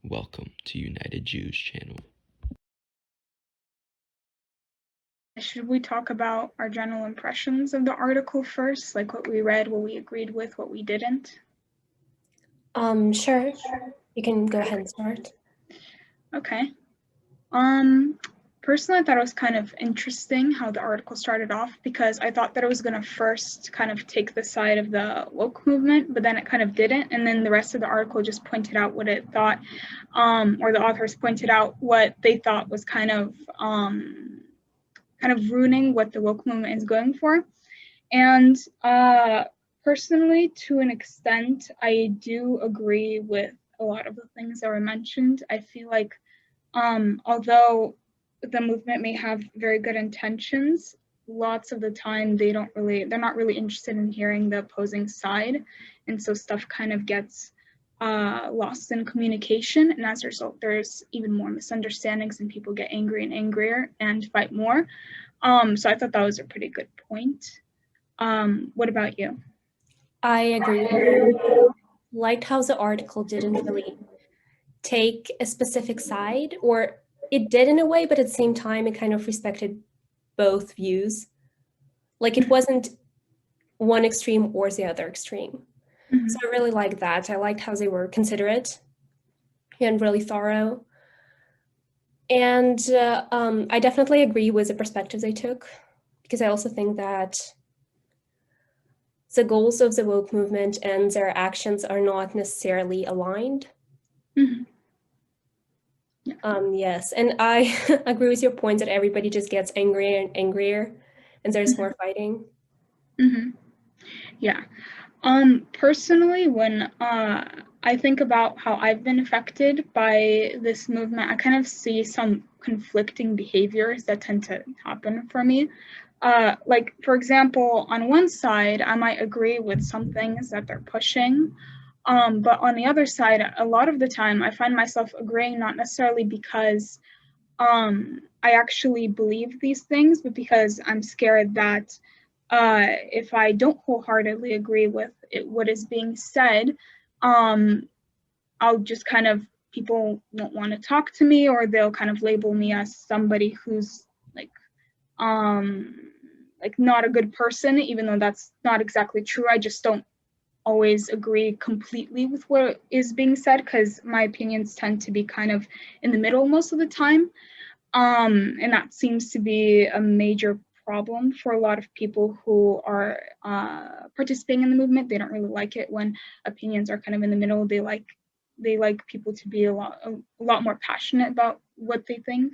Welcome to United Jews channel. Should we talk about our general impressions of the article first, like what we read, what we agreed with, what we didn't? Sure. You can go ahead and start. Okay. Personally, I thought it was kind of interesting how the article started off, because I thought that it was going to first kind of take the side of the woke movement, but then it kind of didn't. And then the rest of the article just pointed out what it thought, or the authors pointed out what they thought was kind of ruining what the woke movement is going for. And personally, to an extent, I do agree with a lot of the things that were mentioned. I feel like although the movement may have very good intentions, lots of the time they're not really interested in hearing the opposing side. And so stuff kind of gets lost in communication. And as a result, there's even more misunderstandings and people get angry and angrier and fight more. So I thought that was a pretty good point. What about you? I agree. Liked how the article didn't really take a specific side, or it did in a way, but at the same time, it kind of respected both views. Like it wasn't one extreme or the other extreme. Mhm. So I really liked that. I liked how they were considerate and really thorough. And I definitely agree with the perspective they took, because I also think that the goals of the woke movement and their actions are not necessarily aligned. Mhm. Yeah. Yes, and I agree with your point that everybody just gets angrier and angrier, and there's more fighting. Mm-hmm. Yeah. Personally, when I think about how I've been affected by this movement, I kind of see some conflicting behaviors that tend to happen for me. Like, for example, on one side, I might agree with some things that they're pushing. But on the other side, a lot of the time, I find myself agreeing not necessarily because I actually believe these things, but because I'm scared that if I don't wholeheartedly agree with what is being said, I'll just kind of, people won't want to talk to me, or they'll kind of label me as somebody who's like not a good person, even though that's not exactly true. I just don't always agree completely with what is being said, because my opinions tend to be kind of in the middle most of the time. And that seems to be a major problem for a lot of people who are participating in the movement. They don't really like it when opinions are kind of in the middle. They like people to be a lot more passionate about what they think.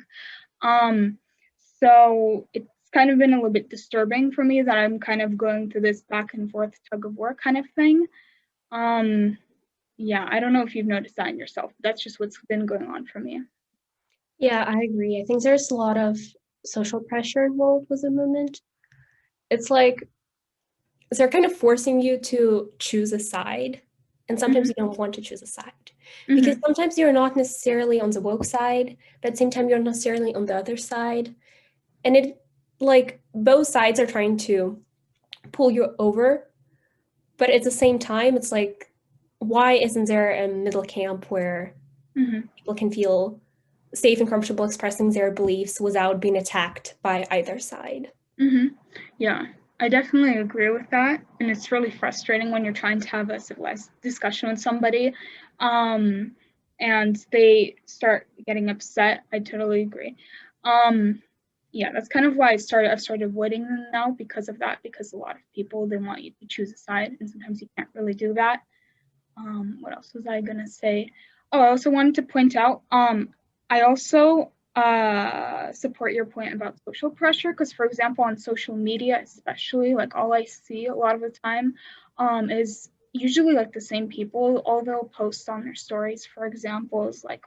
So it's kind of been a little bit disturbing for me that I'm kind of going through this back and forth tug of war kind of thing. Yeah, I don't know if you've noticed that in yourself. That's just what's been going on for me. Yeah, I agree. I think there's a lot of social pressure involved with the movement. It's like they're kind of forcing you to choose a side, and sometimes you don't want to choose a side. Because sometimes you're not necessarily on the woke side, but at the same time, you're not necessarily on the other side. And it, like, both sides are trying to pull you over, but at the same time, it's like, why isn't there a middle camp where people can feel safe and comfortable expressing their beliefs without being attacked by either side? Yeah, I definitely agree with that. And it's really frustrating when you're trying to have a civilized discussion with somebody and they start getting upset. I totally agree. Yeah, that's kind of why I've started avoiding them now, because of that, because a lot of people, they want you to choose a side, and sometimes you can't really do that. What else was I gonna say? Oh, I also wanted to point out, I also support your point about social pressure, because, for example, on social media, especially, like, all I see a lot of the time is usually like the same people. All they'll post on their stories, for example, is like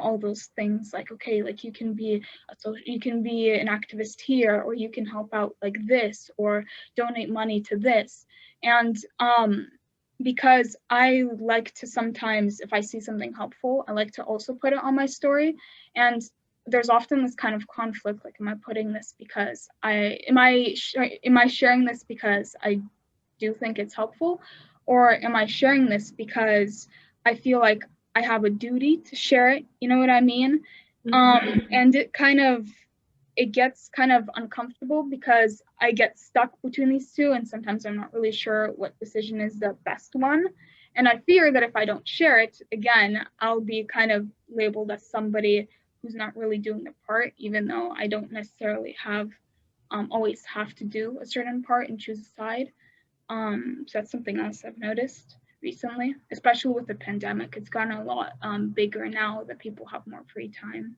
all those things, like, okay, like, you can be an activist here, or you can help out like this, or donate money to this. And because I like to sometimes, if I see something helpful, I like to also put it on my story. And there's often this kind of conflict, like, am I putting this because am I sharing this because I do think it's helpful, or am I sharing this because I feel like I have a duty to share it, you know what I mean? And it gets kind of uncomfortable because I get stuck between these two, and sometimes I'm not really sure what decision is the best one. And I fear that if I don't share it, again, I'll be kind of labeled as somebody who's not really doing the part, even though I don't necessarily always have to do a certain part and choose a side. So that's something else I've noticed recently, especially with the pandemic. It's gotten a lot bigger now that people have more free time.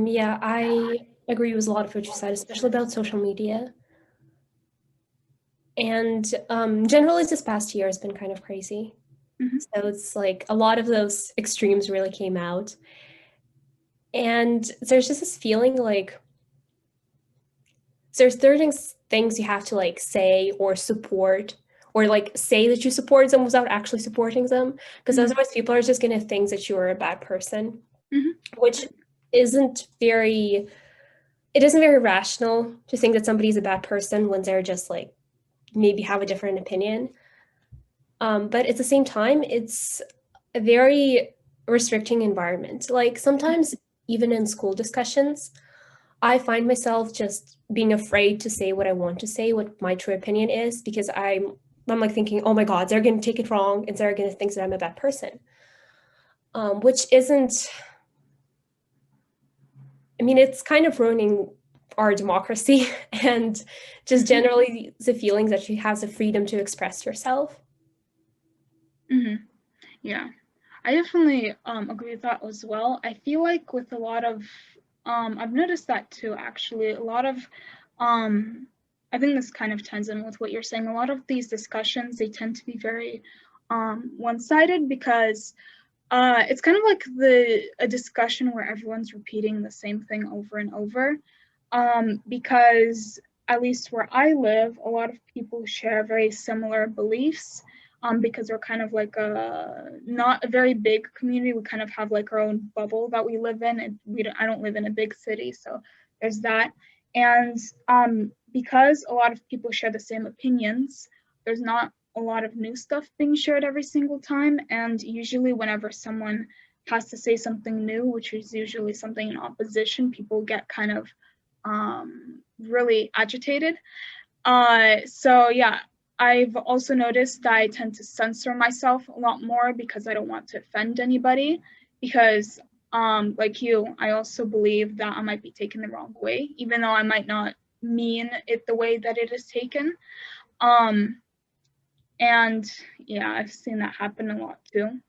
Yeah, I agree with a lot of what you said, especially about social media. And generally, this past year has been kind of crazy. So it's like a lot of those extremes really came out. And there's just this feeling like there's certain things you have to like say or support or like say that you support them without actually supporting them. Because otherwise people are just going to think that you're a bad person, which isn't very rational to think that somebody's a bad person when they're just like maybe have a different opinion. But at the same time, it's a very restricting environment. Like sometimes even in school discussions, I find myself just being afraid to say what I want to say, what my true opinion is, because I'm like thinking, oh my God, they're going to take it wrong and they're going to think that I'm a bad person, which isn't, I mean, it's kind of ruining our democracy and just generally the feelings that you have the freedom to express yourself. Yeah, I definitely agree with that as well. I feel like with a lot of, I've noticed that too, actually. A lot of, I think this kind of ties in with what you're saying. A lot of these discussions, they tend to be very one-sided because it's kind of like a discussion where everyone's repeating the same thing over and over. Because at least where I live, a lot of people share very similar beliefs. Because we're kind of like not a very big community. We kind of have like our own bubble that we live in, and I don't live in a big city, so there's that. And because a lot of people share the same opinions, there's not a lot of new stuff being shared every single time. And usually whenever someone has to say something new, which is usually something in opposition, people get kind of really agitated. So yeah, I've also noticed that I tend to censor myself a lot more because I don't want to offend anybody. Because like you, I also believe that I might be taken the wrong way, even though I might not mean it the way that it is taken. And yeah, I've seen that happen a lot too.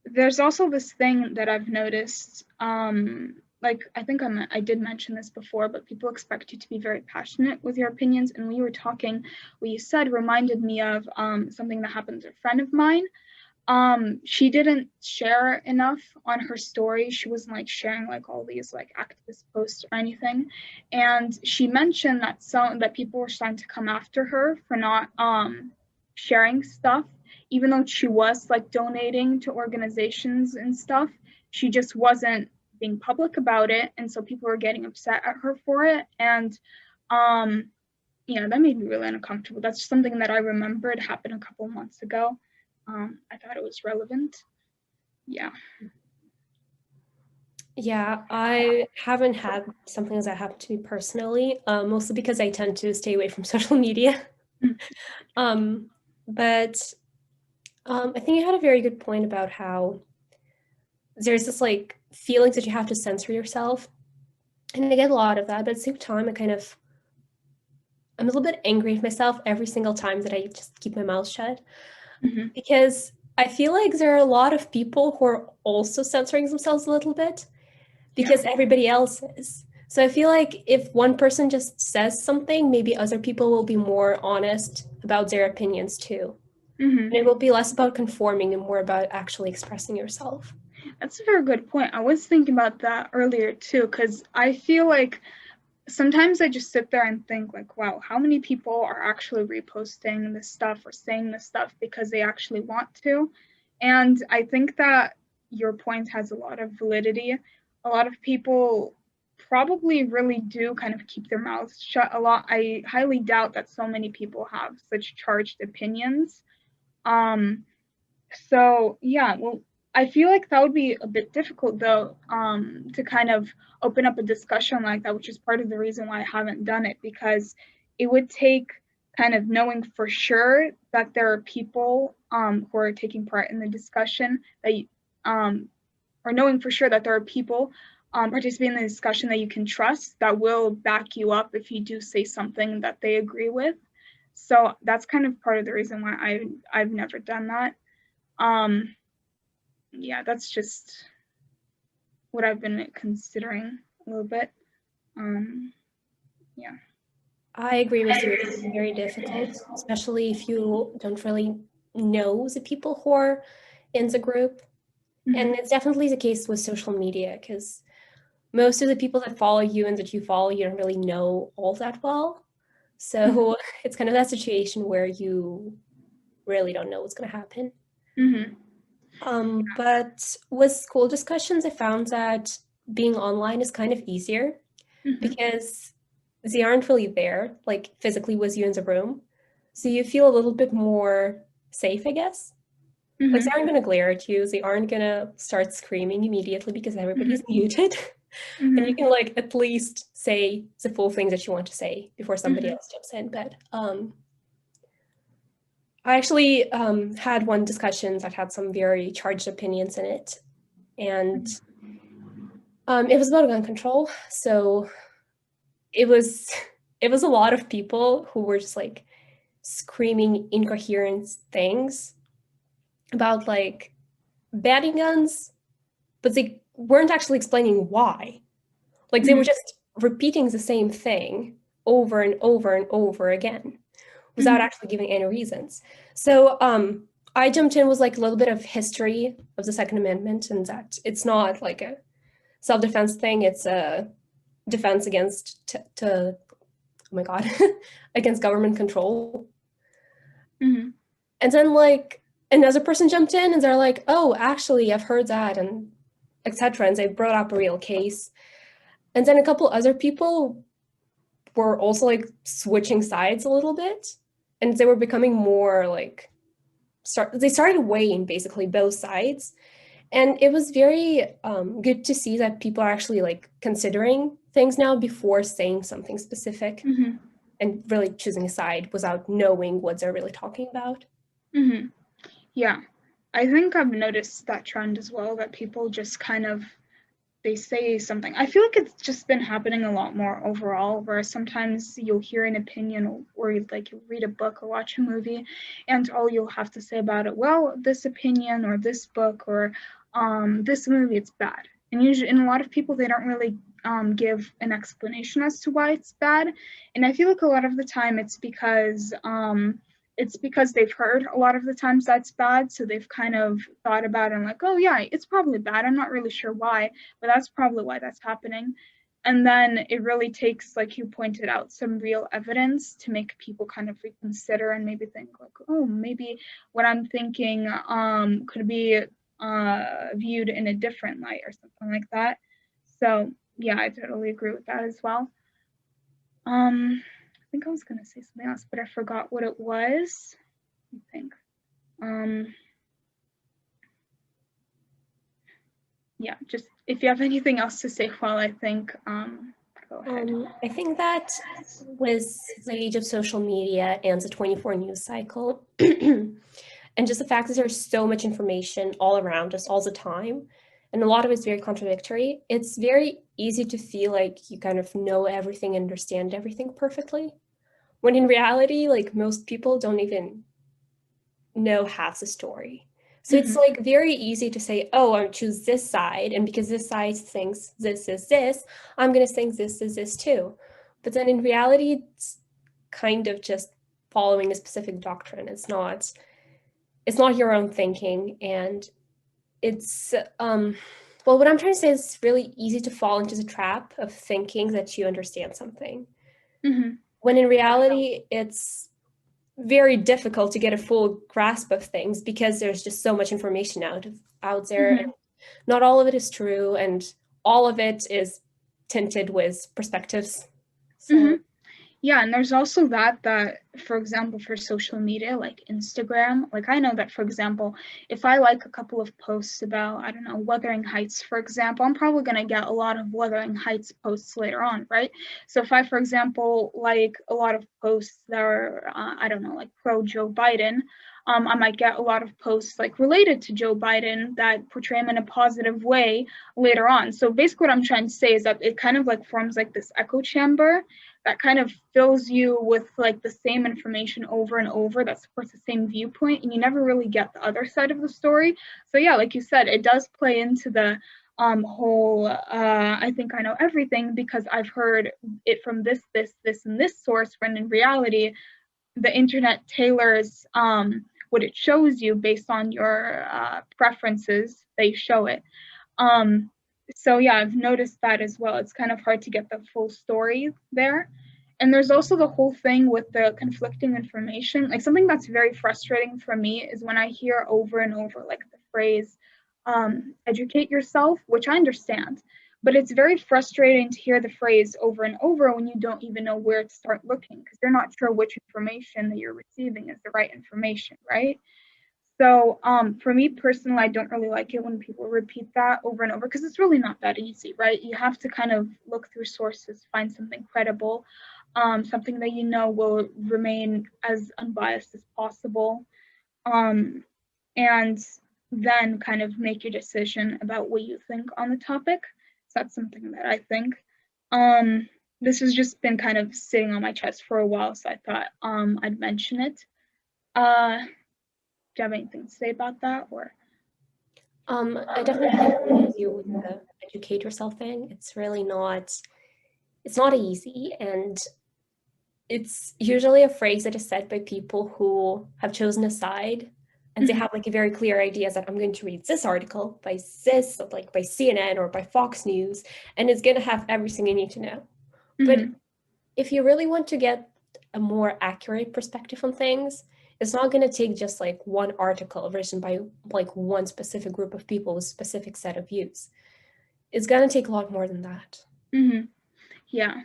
There's also this thing that I've noticed, like I think I did mention this before, but people expect you to be very passionate with your opinions. And when you were talking, what you said reminded me of something that happened to a friend of mine. She didn't share enough on her story. She wasn't like sharing like all these like activist posts or anything. And she mentioned that people were starting to come after her for not sharing stuff, even though she was like donating to organizations and stuff. She just wasn't being public about it, and so people were getting upset at her for it. And yeah, that made me really uncomfortable. That's something that I remembered happened a couple months ago. I thought it was relevant. Yeah. Yeah, I haven't had something like that happen to me personally, mostly because I tend to stay away from social media. But I think you had a very good point about how there's this like feelings that you have to censor yourself. And I get a lot of that, but at the same time, I'm a little bit angry at myself every single time that I just keep my mouth shut. Because I feel like there are a lot of people who are also censoring themselves a little bit because everybody else is. So I feel like if one person just says something, maybe other people will be more honest about their opinions too. And it will be less about conforming and more about actually expressing yourself. That's a very good point. I was thinking about that earlier too, because I feel like sometimes I just sit there and think like, wow, how many people are actually reposting this stuff or saying this stuff because they actually want to? And I think that your point has a lot of validity. A lot of people probably really do kind of keep their mouths shut a lot. I highly doubt that so many people have such charged opinions. So yeah, well, I feel like that would be a bit difficult though, to kind of open up a discussion like that, which is part of the reason why I haven't done it, because it would take kind of knowing for sure that there are people who are taking part in the discussion that or knowing for sure that there are people participating in the discussion that you can trust that will back you up if you do say something that they agree with. So that's kind of part of the reason why I've never done that. Yeah, that's just what I've been considering a little bit. Yeah. I agree with you. It's very difficult, especially if you don't really know the people who are in the group. And it's definitely the case with social media, because most of the people that follow you and that you follow, you don't really know all that well. So it's kind of that situation where you really don't know what's going to happen. But with school discussions, I found that being online is kind of easier because they aren't really there, like physically with you in the room. So you feel a little bit more safe, I guess. Like they aren't going to glare at you. They aren't going to start screaming immediately because everybody's muted. And you can like at least say the full things that you want to say before somebody else jumps in. But I actually had one discussion that had some very charged opinions in it. And it was about gun control. So it was a lot of people who were just like screaming incoherent things about like banning guns, but they weren't actually explaining why. Like they were just repeating the same thing over and over and over again without actually giving any reasons. So I jumped in with like a little bit of history of the Second Amendment, and that it's not like a self-defense thing. It's a defense against oh my God, against government control. And then like another person jumped in and they're like, oh, actually, I've heard that, and etc. And they brought up a real case. And then a couple other people were also like switching sides a little bit, and they were becoming more like, they started weighing basically both sides. And it was very good to see that people are actually like considering things now before saying something specific and really choosing a side without knowing what they're really talking about. Yeah, I think I've noticed that trend as well, that people just kind of, they say something. I feel like it's just been happening a lot more overall, where sometimes you'll hear an opinion or like you'll read a book or watch a movie and all you'll have to say about it, well, this opinion or this book or this movie, it's bad. And usually, in a lot of people, they don't really give an explanation as to why it's bad. And I feel like a lot of the time it's because they've heard a lot of the times that's bad, so they've kind of thought about it and like, oh yeah, it's probably bad. I'm not really sure why, but that's probably why that's happening. And then it really takes, like you pointed out, some real evidence to make people kind of reconsider and maybe think like, oh, maybe what I'm thinking could be viewed in a different light or something like that. So yeah, I totally agree with that as well. I think I was going to say something else, but I forgot what it was. I think. Yeah, just if you have anything else to say while I think, go ahead. I think that with the age of social media and the 24 news cycle, and just the fact that there's so much information all around us all the time, and a lot of it's very contradictory, it's very easy to feel like you kind of know everything, understand everything perfectly, when in reality, like most people don't even know half the story. So it's like very easy to say, oh, I choose this side, and because this side thinks this is this, I'm going to think this is this too. But then in reality, it's kind of just following a specific doctrine. It's not your own thinking, and it's well, what I'm trying to say is it's really easy to fall into the trap of thinking that you understand something, when in reality, it's very difficult to get a full grasp of things because there's just so much information out there, and not all of it is true, and all of it is tinted with perspectives. So Mhm. Yeah, and there's also that, for example, for social media, like Instagram, like I know that, for example, if I like a couple of posts about, I don't know, Wuthering Heights, for example, I'm probably going to get a lot of Wuthering Heights posts later on, right? So if I, for example, like a lot of posts that are, I don't know, like pro Joe Biden, I might get a lot of posts like related to Joe Biden that portray him in a positive way later on. So basically what I'm trying to say is that it kind of like forms like this echo chamber that kind of fills you with like the same information over and over that supports the same viewpoint, and you never really get the other side of the story. So yeah, like you said, it does play into the whole I think I know everything because I've heard it from this, and this source, when in reality the internet tailors what it shows you based on your preferences. They show it. um, so yeah, I've noticed that as well. It's kind of hard to get the full story there. And there's also the whole thing with the conflicting information. Like something that's very frustrating for me is when I hear over and over like the phrase educate yourself, which I understand, but it's very frustrating to hear the phrase over and over when you don't even know where to start looking because you're not sure which information that you're receiving is the right information, right? So for me personally, I don't really like it when people repeat that over and over because it's really not that easy, right? You have to kind of look through sources, find something credible, something that you know will remain as unbiased as possible, um, and then kind of make your decision about what you think on the topic. So that's something that I think. Um, this has just been kind of sitting on my chest for a while, so I thought I'd mention it. Do you have anything to say about that, or? I definitely agree with you with the educate yourself thing. It's really not, it's not easy, and it's usually a phrase that is said by people who have chosen a side and they have like a very clear idea that I'm going to read this article by this, like by CNN or by Fox News, and it's going to have everything you need to know. But if you really want to get a more accurate perspective on things, it's not going to take just like one article written by like one specific group of people with a specific set of views. It's going to take a lot more than that. Yeah.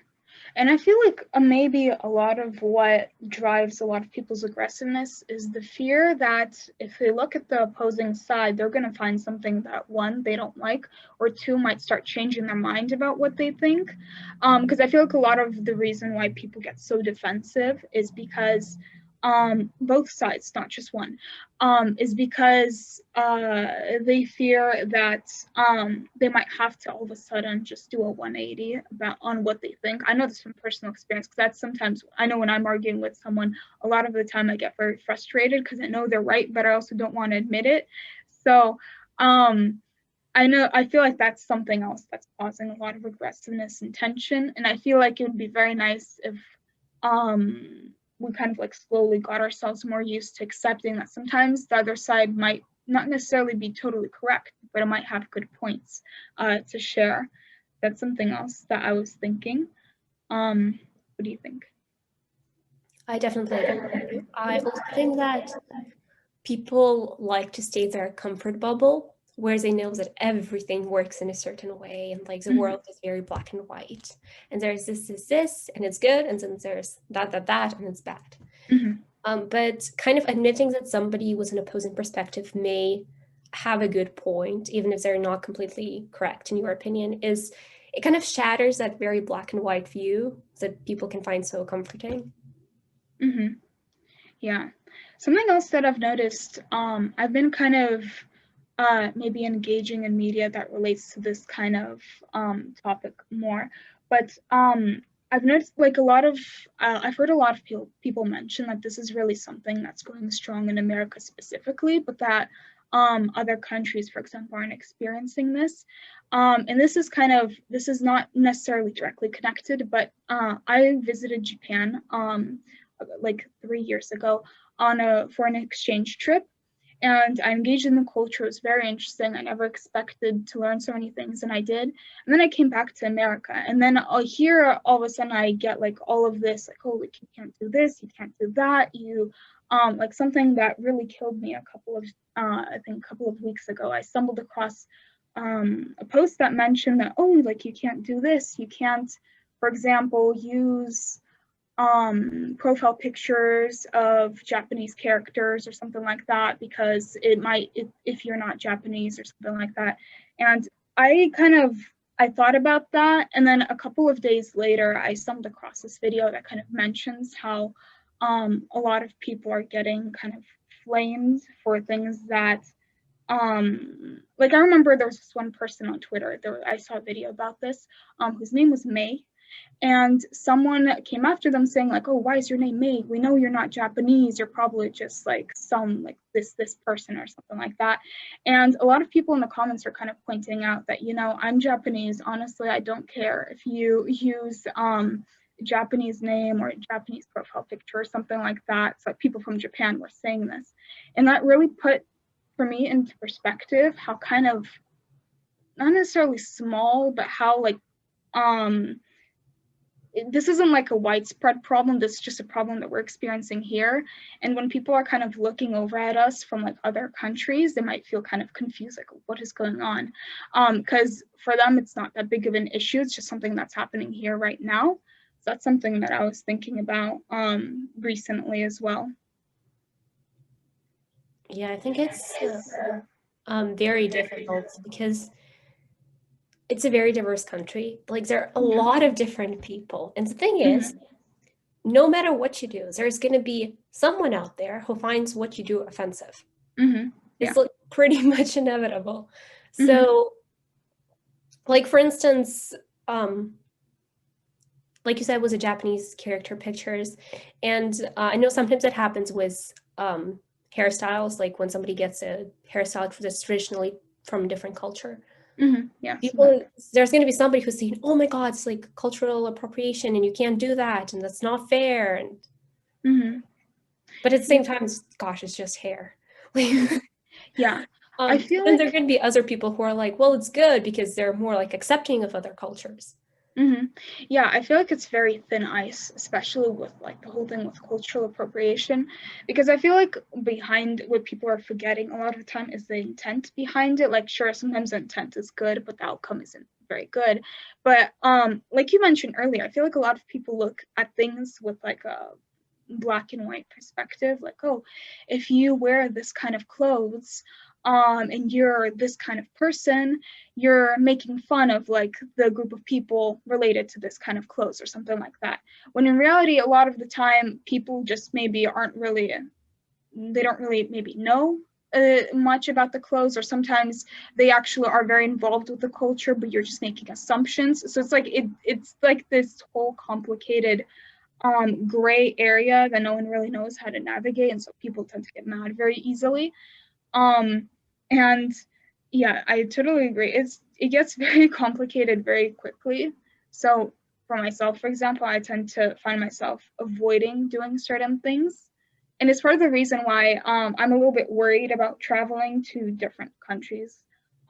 And I feel like maybe a lot of what drives a lot of people's aggressiveness is the fear that if they look at the opposing side, they're going to find something that, one, they don't like, or two, might start changing their mind about what they think. Because I feel like a lot of the reason why people get so defensive is because both sides, not just one, is because they fear that they might have to all of a sudden just do a 180 on what they think. I know this from personal experience because that's sometimes, I know when I'm arguing with someone, a lot of the time I get very frustrated because I know they're right, but I also don't want to admit it. So I feel like that's something else that's causing a lot of aggressiveness and tension. And I feel like it would be very nice if we kind of like slowly got ourselves more used to accepting that sometimes the other side might not necessarily be totally correct, but it might have good points to share. That's something else that I was thinking. What do you think? I definitely agree with you. I also think that people like to stay in their comfort bubble where they know that everything works in a certain way and like the world is very black and white. And there's this, and it's good, and then there's that, and it's bad. But kind of admitting that somebody with an opposing perspective may have a good point, even if they're not completely correct in your opinion, it kind of shatters that very black and white view that people can find so comforting. Yeah. Something else that I've noticed, I've been kind of maybe engaging in media that relates to this kind of topic more, but I've noticed like I've heard a lot of people mention that this is really something that's going strong in America specifically, but that other countries, for example, aren't experiencing this. And this is not necessarily directly connected, but I visited Japan like 3 years ago for an exchange trip, and I engaged in the culture. It was very interesting. I never expected to learn so many things, and I did. And then I came back to America, and then here all of a sudden I get like all of this, like, oh, like, you can't do this, you can't do that. Like something that really killed me I think a couple of weeks ago. I stumbled across a post that mentioned that, oh, like you can't do this, you can't, for example, use profile pictures of Japanese characters or something like that, because it might, if you're not Japanese or something like that. And I thought about that, and then a couple of days later I stumbled across this video that kind of mentions how a lot of people are getting kind of flamed for things that like I remember there was this one person on Twitter, I saw a video about this, whose name was May, and someone came after them saying like, oh, why is your name May? We know you're not Japanese, you're probably just like some like this person or something like that. And a lot of people in the comments are kind of pointing out that, you know, I'm Japanese, honestly I don't care if you use Japanese name or Japanese profile picture or something like that. So people from Japan were saying this, and that really put for me into perspective how kind of not necessarily small, but how like this isn't like a widespread problem. This is just a problem that we're experiencing here. And when people are kind of looking over at us from like other countries, they might feel kind of confused, like what is going on? Because for them, it's not that big of an issue. It's just something that's happening here right now. So that's something that I was thinking about recently as well. Yeah, I think it's very difficult because it's a very diverse country. Like there are a lot of different people. And the thing is, no matter what you do, there's going to be someone out there who finds what you do offensive. It's like pretty much inevitable. So like, for instance, like you said, was a Japanese character pictures. And I know sometimes it happens with hairstyles, like when somebody gets a hairstyle that's traditionally from a different culture. Yeah. People, there's going to be somebody who's saying, oh my God, it's like cultural appropriation and you can't do that and that's not fair. And but at the same time, gosh, it's just hair. Yeah. I feel like there are going to be other people who are like, well, it's good because they're more like accepting of other cultures. Yeah, I feel like it's very thin ice, especially with like the whole thing with cultural appropriation, because I feel like behind what people are forgetting a lot of the time is the intent behind it. Like, sure, sometimes the intent is good, but the outcome isn't very good. But like you mentioned earlier, I feel like a lot of people look at things with like a black and white perspective, like, oh, if you wear this kind of clothes and you're this kind of person, you're making fun of like the group of people related to this kind of clothes or something like that. When in reality, a lot of the time, people just maybe they don't really maybe know much about the clothes, or sometimes they actually are very involved with the culture, but you're just making assumptions. So it's like it's like this whole complicated gray area that no one really knows how to navigate, and so people tend to get mad very easily. And yeah, I totally agree. It gets very complicated very quickly. So for myself, for example, I tend to find myself avoiding doing certain things. And it's part of the reason why I'm a little bit worried about traveling to different countries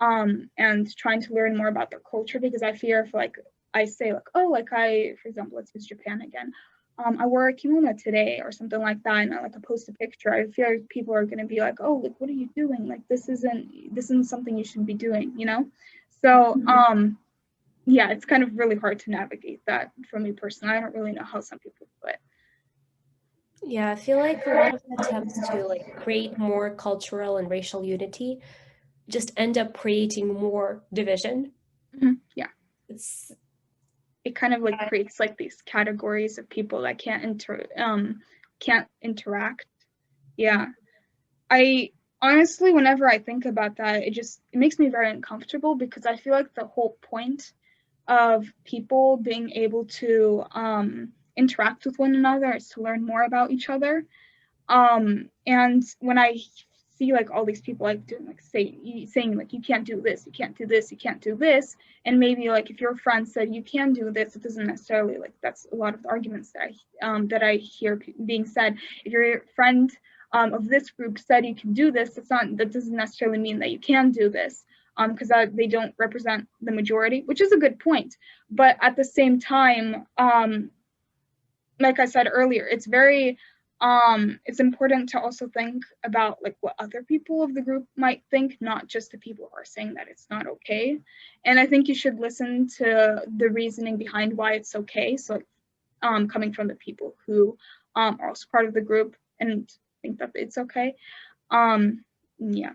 and trying to learn more about their culture, because I fear if like I say like, oh, like for example, let's use Japan again. I wore a kimono today or something like that, and I like to post a picture. I fear people are going to be like, oh, like, what are you doing? Like, this isn't something you should be doing, you know? So, yeah, it's kind of really hard to navigate that for me personally. I don't really know how some people do it. Yeah, I feel like a lot of attempts to like create more cultural and racial unity just end up creating more division. Yeah. It kind of like creates like these categories of people that can't interact. Yeah. I honestly, whenever I think about that, it makes me very uncomfortable, because I feel like the whole point of people being able to interact with one another is to learn more about each other. And when I see like all these people like doing like saying like, you can't do this, you can't do this, you can't do this, and maybe like if your friend said you can do this, it doesn't necessarily, like, that's a lot of the arguments that I hear being said. If your friend of this group said you can do this, that doesn't necessarily mean that you can do this, because they don't represent the majority, which is a good point. But at the same time, like I said earlier, it's very it's important to also think about like what other people of the group might think, not just the people who are saying that it's not okay. And I think you should listen to the reasoning behind why it's okay. So coming from the people who are also part of the group and think that it's okay. Yeah.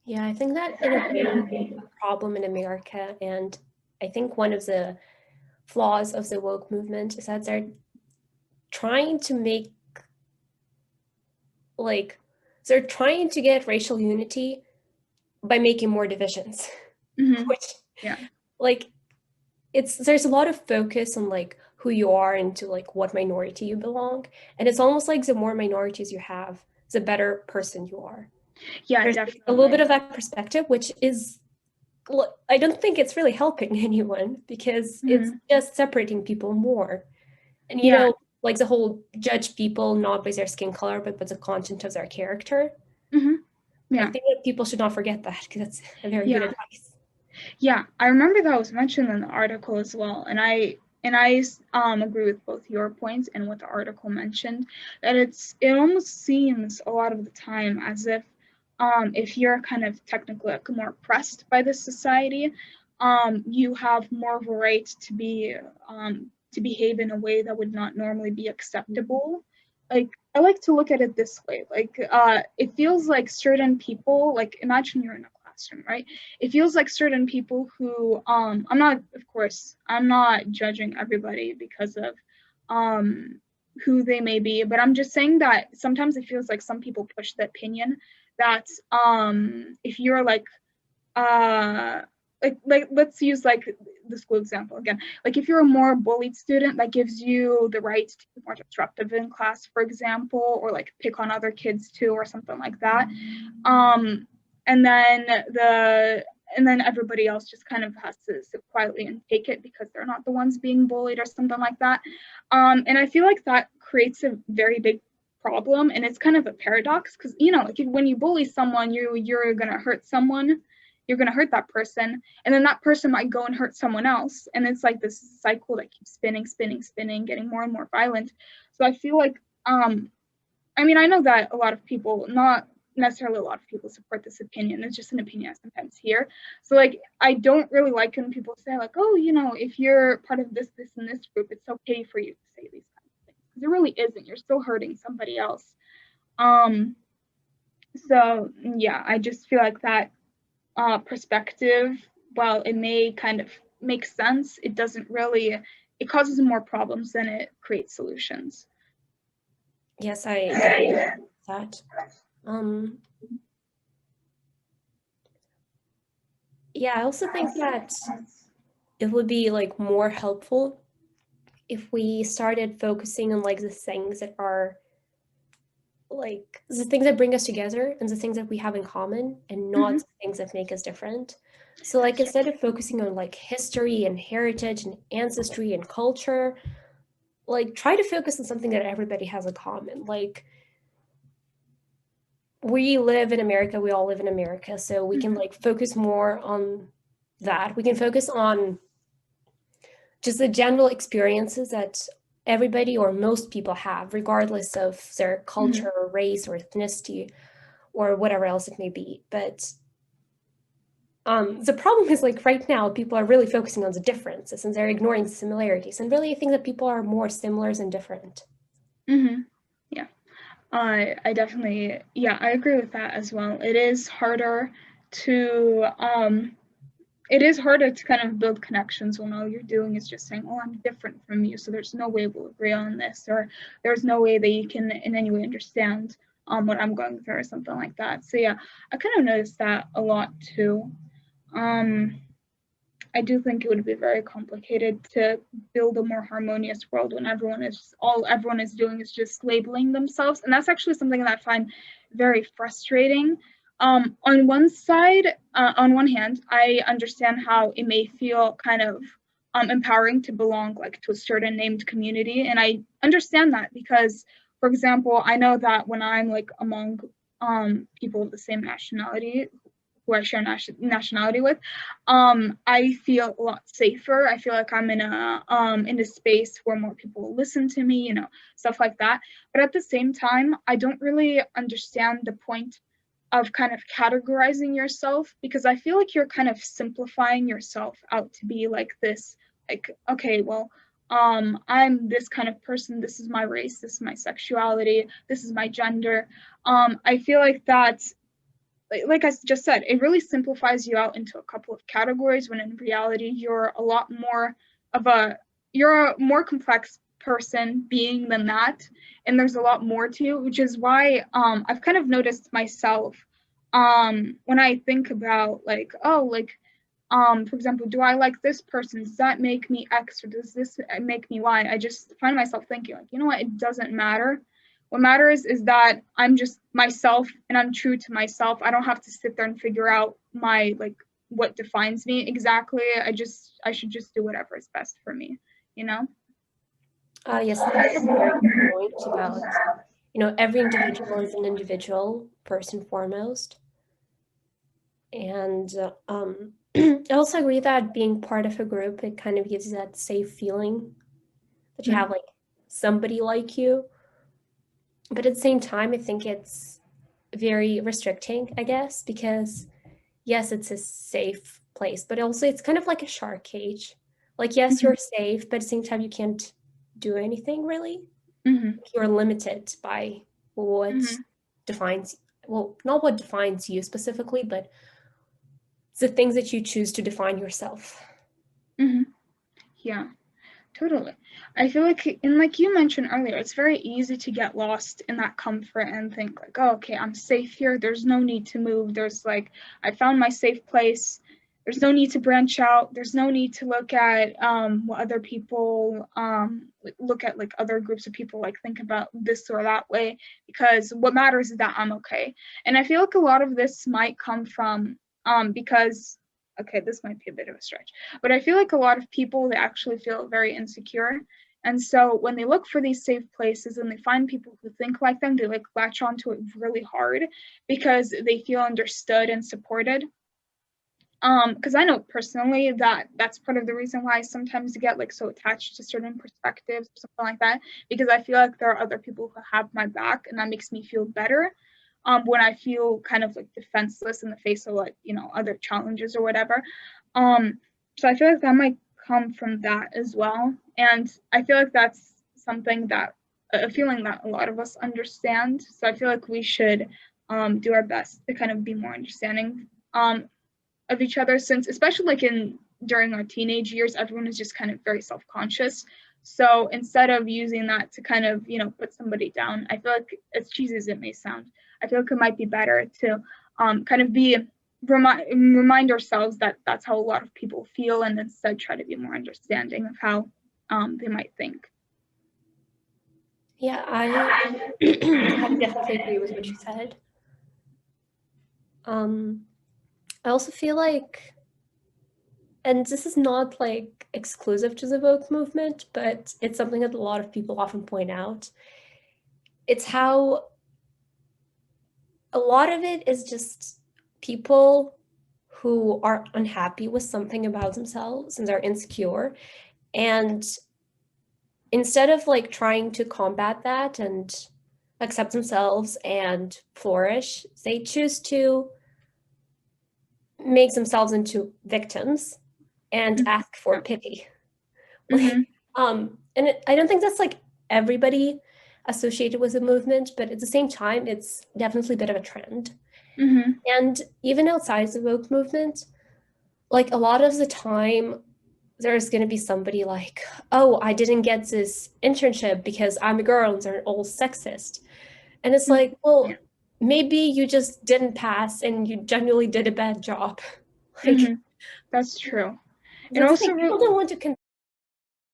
Yeah, I think that in a way, a problem in America, and I think one of the flaws of the woke movement is that they're trying to make, like, they're trying to get racial unity by making more divisions, Mm-hmm. which, Yeah. like, there's a lot of focus on like who you are and to like what minority you belong, and it's almost like the more minorities you have, the better person you are. Yeah, There's definitely. a little bit of that perspective, which is, I don't think it's really helping anyone, because it's just separating people more. And you know, like the whole judge people not by their skin color, but by the content of their character. Yeah. I think that people should not forget that, because that's a very good advice. Yeah, I remember that was mentioned in the article as well, and I agree with both your points and what the article mentioned, that it almost seems a lot of the time as if you're kind of technically like more oppressed by this society, you have more of a right to behave in a way that would not normally be acceptable. Like, I like to look at it this way, like it feels like certain people, like imagine you're in a classroom, right? It feels like certain people who I'm not judging everybody because of who they may be, but I'm just saying that sometimes it feels like some people push the opinion that if you're like let's use like the school example again, like if you're a more bullied student, that gives you the right to be more disruptive in class, for example, or like pick on other kids too, or something like that. And then everybody else just kind of has to sit quietly and take it because they're not the ones being bullied or something like that. And I feel like that creates a very big problem, and it's kind of a paradox, because like when you bully someone, you're gonna hurt someone, you're gonna hurt that person, and then that person might go and hurt someone else, and it's like this cycle that keeps spinning, getting more and more violent. So I feel like I mean, I know that a lot of people, not necessarily a lot of people, support this opinion. It's just an opinion I sometimes hear. So like, I don't really like when people say like, oh, if you're part of this and this group, it's okay for you to say these kinds of things, because it really isn't. You're still hurting somebody else. So yeah, I just feel like that perspective, while it may kind of make sense, it doesn't really, it causes more problems than it creates solutions. Yes, I agree with that. Yeah, I also think that it would be like more helpful if we started focusing on like the things that are like the things that bring us together and the things that we have in common, and not the things that make us different. So like, instead of focusing on like history and heritage and ancestry and culture, like try to focus on something that everybody has in common. Like, we live in America, we all live in America, so we can like focus more on that. We can focus on just the general experiences that everybody or most people have, regardless of their culture or race or ethnicity or whatever else it may be. But the problem is, like, right now people are really focusing on the differences and they're ignoring the similarities, and really I think that people are more similar than different. Yeah, I definitely, I agree with that as well. It is harder to kind of build connections when all you're doing is just saying, oh, I'm different from you, so there's no way we'll agree on this, or there's no way that you can in any way understand what I'm going through, or something like that. So yeah, I kind of noticed that a lot too. I do think it would be very complicated to build a more harmonious world when everyone is doing is just labeling themselves, and that's actually something that I find very frustrating. On one hand, I understand how it may feel kind of empowering to belong like to a certain named community, and I understand that because, for example, I know that when I'm like among people of the same nationality who I share nationality with, I feel a lot safer. I feel like I'm in a space where more people will listen to me, stuff like that. But at the same time, I don't really understand the point of kind of categorizing yourself, because I feel like you're kind of simplifying yourself out to be like this, like, okay, well, I'm this kind of person, this is my race, this is my sexuality, this is my gender. I feel like that's, like I just said, it really simplifies you out into a couple of categories, when in reality you're a more complex being than that, and there's a lot more to you, which is why I've kind of noticed myself when I think about like, for example, do I like this person? Does that make me X, or does this make me Y? I just find myself thinking like, you know what, it doesn't matter. What matters is that I'm just myself and I'm true to myself. I don't have to sit there and figure out what defines me exactly. I should just do whatever is best for me, Yes, that's a very good point about, every individual is an individual, first and foremost. And I also agree that being part of a group, it kind of gives you that safe feeling that you have like somebody like you. But at the same time, I think it's very restricting, I guess, because yes, it's a safe place, but also it's kind of like a shark cage. Like, yes, you're safe, but at the same time, you can't do anything really. You're limited by what defines, well, not what defines you specifically, but it's the things that you choose to define yourself. Yeah, totally. I feel like, and like you mentioned earlier, it's very easy to get lost in that comfort and think like, oh, okay, I'm safe here. There's no need to move. There's like, I found my safe place. There's no need to branch out. There's no need to look at what other people look at, like other groups of people like think about this or that way, because what matters is that I'm okay. And I feel like a lot of this might come from because, okay, this might be a bit of a stretch, but I feel like a lot of people, they actually feel very insecure. And so when they look for these safe places and they find people who think like them, they like latch onto it really hard because they feel understood and supported. Because I know personally that that's part of the reason why I sometimes get like so attached to certain perspectives or something like that, because I feel like there are other people who have my back, and that makes me feel better. When I feel kind of like defenseless in the face of like, other challenges or whatever. So I feel like that might come from that as well. And I feel like that's something that, a feeling that a lot of us understand. So I feel like we should do our best to kind of be more understanding of each other, since especially like during our teenage years, everyone is just kind of very self-conscious. So instead of using that to kind of, put somebody down, I feel like, as cheesy as it may sound, I feel like it might be better to kind of remind ourselves that that's how a lot of people feel, and instead try to be more understanding of how they might think. Yeah, I definitely agree with what you said. I also feel like, and this is not like exclusive to the woke movement, but it's something that a lot of people often point out. It's how a lot of it is just people who are unhappy with something about themselves and they're insecure. And instead of like trying to combat that and accept themselves and flourish, they choose to make themselves into victims and ask for pity. I don't think that's like everybody associated with the movement, but at the same time, it's definitely a bit of a trend. And even outside the woke movement, like a lot of the time, there's going to be somebody like, oh, I didn't get this internship because I'm a girl and they're all sexist. And it's like, well, maybe you just didn't pass and you genuinely did a bad job. That's true. And also, people don't want to